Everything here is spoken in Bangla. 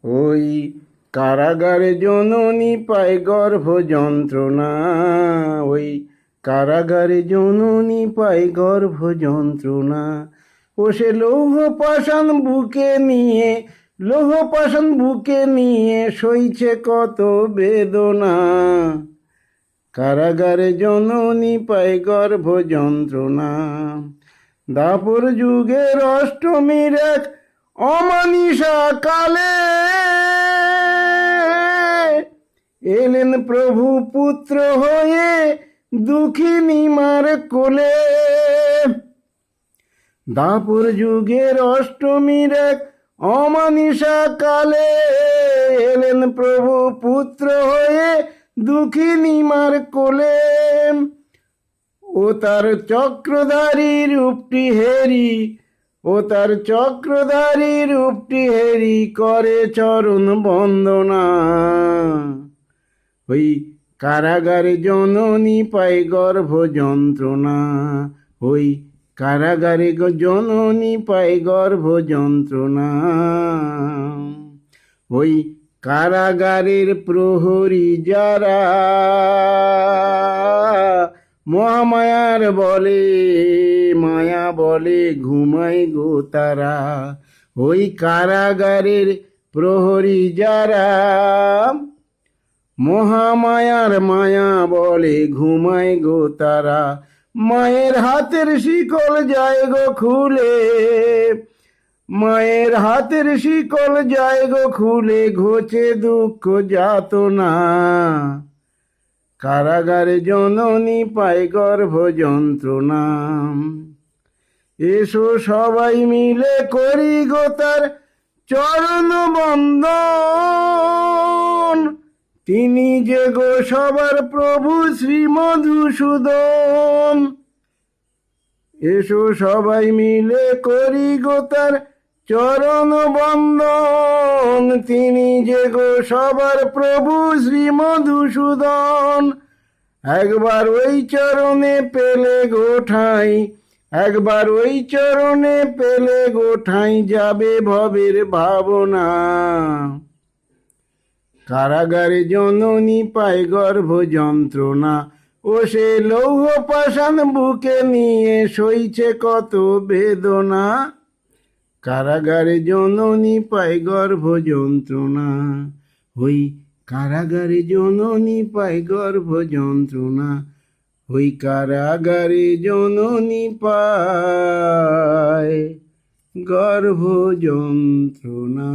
ওই কারাগারে জননী পায় গর্ভ যন্ত্রণা, ওই কারাগারে জননী পায় গর্ভ যন্ত্রণা। ও সে লৌহ পাষাণ বুকে নিয়ে, লৌহ পাষাণ বুকে নিয়ে সইছে কত বেদনা। কারাগারে জননী পায় গর্ভ যন্ত্রণা। দাপর যুগের অষ্টমীর এক অমানিসা কালে এলেন প্রভু পুত্র হয়ে দুঃখিনী মার কোলে। দাপর যুগের অষ্টমীর এক অমানিসা কালে এলেন প্রভু পুত্র হয়ে দুঃখিনী মার কোলে। ও তার চক্রধারী রূপটি হেরি, ও তার চক্রধারী রূপটি হেরি করে চরণ বন্দনা। ওই কারাগারে জননী পায় গর্ভ যন্ত্রণা, ওই কারাগারে জননী পায় গর্ভ যন্ত্রণা। ওই কারাগারের প্রহরী যারা মহামায়ার বলে, মায়া বলে ঘুমায় গো তারা। ওই কারাগারের প্রহরী যারা মহামায়ার মায়া বলে ঘুমায় গো তারা। মায়ের হাতের শিকল যায় গো খুলে, মায়ের হাতের শিকল যায় গো খুলে, ঘোচে দুঃখ যাতনা। কারাগারে জননী পায় গর্ভ যন্ত্রণা। এসো সবাই মিলে করি গো তার চরণ বন্দন, তিনি যে গো সবার প্রভু শ্রী মধুসূদন। এসো সবাই মিলে করি গো তার চরণ বন্দন, তিনি যে গো সবার প্রভু শ্রী মধুসূদন। একবার ওই চরণে পেলে গো ঠাঁই, একবার ওই চরণে পেলে গো ঠাঁই, যাবে ভবের ভাবনা। কারাগারে জননী পায় গর্ভ যন্ত্রণা, ও সে লৌহ পাষাণ বুকে নিয়ে সইছে কত বেদনা। কারাগারে জননী পায় গর্ভ যন্ত্রণা, ওই কারাগারে জননী পায় গর্ভ যন্ত্রণা। ওই কারাগারে জননী পায় গর্ভ যন্ত্রণা।